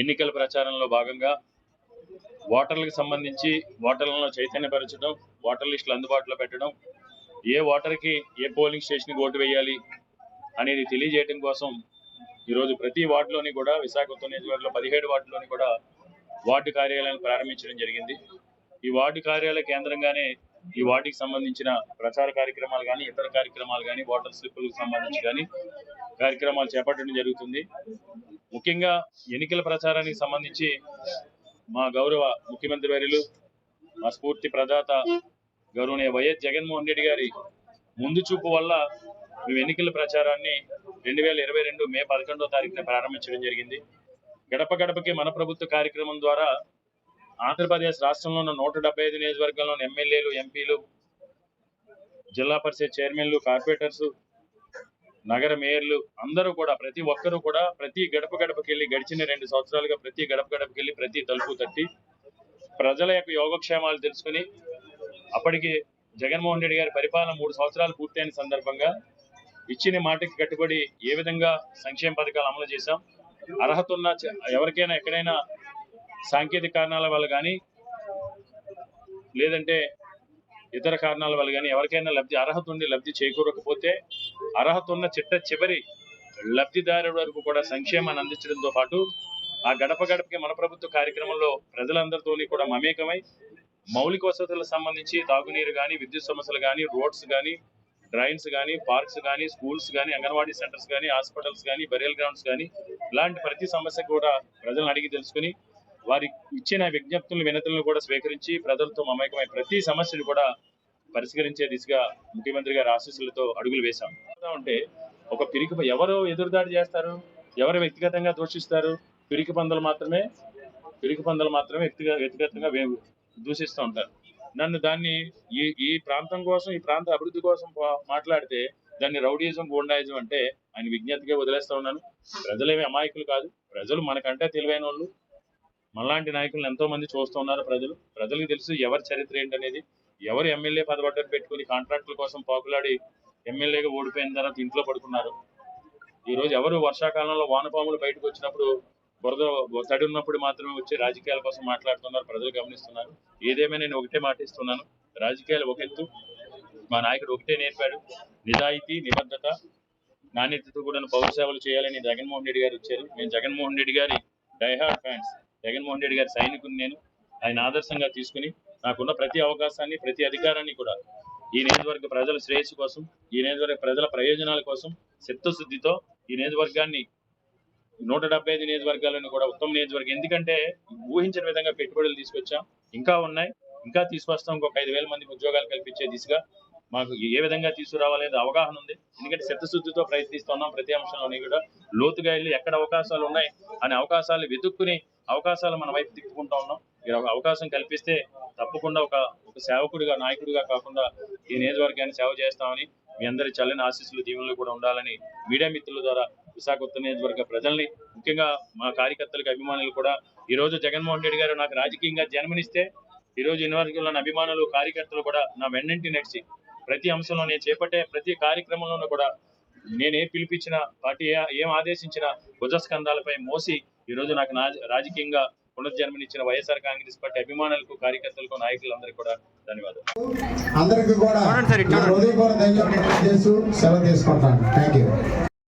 ఎన్నికల ప్రచారంలో భాగంగా ఓటర్లకు సంబంధించి ఓటర్లను చైతన్యపరచడం, ఓటర్ లిస్టులు అందుబాటులో పెట్టడం, ఏ ఓటర్కి ఏ పోలింగ్ స్టేషన్కి ఓటు వేయాలి అనేది తెలియజేయడం కోసం ఈరోజు ప్రతి వార్డులోని కూడా విశాఖ ఉత్తర నియోజకవర్గంలో 17 వార్డులోని కూడా వార్డు కార్యాలయాలను ప్రారంభించడం జరిగింది. ఈ వార్డు కార్యాలయ కేంద్రంగానే ఈ వార్డుకి సంబంధించిన ప్రచార కార్యక్రమాలు కానీ, ఇతర కార్యక్రమాలు కానీ, ఓటర్ స్లిప్పులకు సంబంధించి కానీ కార్యక్రమాలు చేపట్టడం జరుగుతుంది. ముఖ్యంగా ఎన్నికల ప్రచారానికి సంబంధించి మా గౌరవ ముఖ్యమంత్రి వర్యులు, మా స్ఫూర్తి ప్రదాత గౌరవనీయ వైఎస్ జగన్మోహన్ రెడ్డి గారి ముందు చూపు వల్ల మేము ఎన్నికల ప్రచారాన్ని 2022 మే 11వ తారీఖున ప్రారంభించడం జరిగింది. గడప గడపకి మన ప్రభుత్వ కార్యక్రమం ద్వారా ఆంధ్రప్రదేశ్ రాష్ట్రంలో ఉన్న 175 నియోజకవర్గాల్లోని ఎమ్మెల్యేలు, ఎంపీలు, జిల్లా పరిషత్ చైర్మన్లు, కార్పొరేటర్స్, నగర మేయర్లు అందరూ కూడా ప్రతి ఒక్కరూ కూడా ప్రతి గడప గడపకి వెళ్ళి గడిచిన 2 సంవత్సరాలుగా ప్రతి గడప గడపకి వెళ్ళి ప్రతి తలుపు తట్టి ప్రజల యొక్క యోగక్షేమాలు తెలుసుకుని అప్పటికి జగన్మోహన్ రెడ్డి గారి పరిపాలన 3 సంవత్సరాలు పూర్తయిన సందర్భంగా ఇచ్చిన మాటకి కట్టుబడి ఏ విధంగా సంక్షేమ పథకాలు అమలు చేశాం, అర్హత ఉన్న ఎవరికైనా ఎక్కడైనా సాంకేతిక కారణాల వల్ల కానీ లేదంటే ఇతర కారణాల వల్ల కానీ ఎవరికైనా అర్హత ఉండి లబ్ధి చేకూరకపోతే అర్హత ఉన్న చివరి లబ్ధిదారుల వరకు కూడా సంక్షేమాన్ని అందించడంతో పాటు ఆ గడప గడపకి మన ప్రభుత్వ కార్యక్రమంలో ప్రజలందరితోని కూడా మమేకమై మౌలిక వసతులకు సంబంధించి తాగునీరు కానీ, విద్యుత్ సమస్యలు కానీ, రోడ్స్ కానీ, డ్రైన్స్ కానీ, పార్క్స్ కానీ, స్కూల్స్ కానీ, అంగన్వాడీ సెంటర్స్ కానీ, హాస్పిటల్స్ కానీ, బరియల్ గ్రౌండ్స్ కానీ ఇలాంటి ప్రతి సమస్య కూడా ప్రజలను అడిగి తెలుసుకుని వారి ఇచ్చిన విజ్ఞప్తులను, వినతులను కూడా స్వీకరించి ప్రజలతో మమేకమై ప్రతి సమస్యను కూడా పరిష్కరించే దిశగా ముఖ్యమంత్రి గారి ఆశీస్సులతో అడుగులు వేశాం. అంటే ఒక ఎవరు ఎదురుదాడి చేస్తారు, ఎవరు వ్యక్తిగతంగా దూషిస్తారు, పిరికి పందులు మాత్రమే వ్యక్తిగతంగా దూషిస్తూ ఉంటారు. దాన్ని ఈ ప్రాంతం కోసం, ఈ ప్రాంత అభివృద్ధి కోసం మాట్లాడితే దాన్ని రౌడీజం, గూండాయిజం అంటే ఆయన విజ్ఞతగా వదిలేస్తా ఉన్నాను. ప్రజలేమి అమాయకులు కాదు. ప్రజలు మనకంటే తెలివైన వాళ్ళు, మనలాంటి నాయకులను ఎంతో మంది చూస్తూ ఉన్నారు. ప్రజలకు తెలుసు ఎవరి చరిత్ర ఏంటనేది. ఎవరు ఎమ్మెల్యే పదవడ్డలు పెట్టుకుని కాంట్రాక్టుల కోసం పాకులాడి ఎమ్మెల్యేగా ఓడిపోయిన తర్వాత ఇంట్లో పడుకున్నారు. ఈరోజు ఎవరు వర్షాకాలంలో వానపాములు బయటకు వచ్చినప్పుడు బురద తడి ఉన్నప్పుడు మాత్రమే వచ్చి రాజకీయాల కోసం మాట్లాడుతున్నారు. ప్రజలు గమనిస్తున్నారు. ఏదేమైనా నేను ఒకటే మాటిస్తున్నాను, రాజకీయాలు ఒక ఎత్తు, మా నాయకుడు ఒకటే నేర్పాడు, నిజాయితీ, నిబద్ధత, నాణ్యతతో కూడా పౌర సేవలు చేయాలని జగన్మోహన్ రెడ్డి గారు వచ్చారు. నేను జగన్మోహన్ రెడ్డి గారి డైహార్డ్ ఫ్యాన్స్, జగన్మోహన్ రెడ్డి గారి సైనికుని. నేను ఆయన ఆదర్శంగా తీసుకుని నాకున్న ప్రతి అవకాశాన్ని, ప్రతి అధికారాన్ని కూడా ఈ నియోజకవర్గ ప్రజల శ్రేయస్సు కోసం, ఈ నియోజకవర్గ ప్రజల ప్రయోజనాల కోసం చిత్తశుద్ధితో ఈ నియోజకవర్గాన్ని 175 నియోజకవర్గాలను కూడా ఉత్తమ నియోజకవర్గం, ఎందుకంటే ఊహించిన విధంగా పెట్టుబడులు తీసుకొచ్చాం, ఇంకా ఉన్నాయి, ఇంకా తీసుకొస్తాం. ఇంకొక 5,000 మందికి ఉద్యోగాలు కల్పించే దిశగా మాకు ఏ విధంగా తీసుకురావాలనేది అవగాహన ఉంది. ఎందుకంటే చిత్తశుద్ధితో ప్రయత్నిస్తున్నాం. ప్రతి అంశంలోని కూడా లోతుగా వెళ్ళి ఎక్కడ అవకాశాలు ఉన్నాయి అనే అవకాశాలు వెతుక్కుని అవకాశాలు మన వైపు తిప్పుకుంటా ఉన్నాం. అవకాశం కల్పిస్తే తప్పకుండా ఒక సేవకుడిగా, నాయకుడిగా కాకుండా ఈ నియోజకవర్గాన్ని సేవ చేస్తామని మీ అందరి చల్లని ఆశీస్సులు, దీవెనలు కూడా ఉండాలని మీడియా మిత్రుల ద్వారా విశాఖ ఉత్తర నియోజకవర్గ ప్రజల్ని, ముఖ్యంగా మా కార్యకర్తలకు, అభిమానులు కూడా ఈ రోజు జగన్మోహన్ రెడ్డి గారు నాకు రాజకీయంగా జన్మనిస్తే ఈ రోజు నియోజకవర్గంలోని అభిమానులు, కార్యకర్తలు కూడా నా వెన్నంటి నడిచి ప్రతి అంశంలో నేను చేపట్టే ప్రతి కార్యక్రమంలోనూ కూడా నేనే పిలిపించిన పార్టీ ఏం ఆదేశించిన భుజస్కంధాలపై మోసి ఈ రోజు నాకు రాజకీయంగా పునర్జన్మనిచ్చిన వైఎస్ఆర్ కాంగ్రెస్ పార్టీ అభిమానులకు, కార్యకర్తలకు, నాయకులందరికీ కూడా ధన్యవాదాలు. అందరికీ కూడా సెలవు తీసుకుంటాను. Thank you.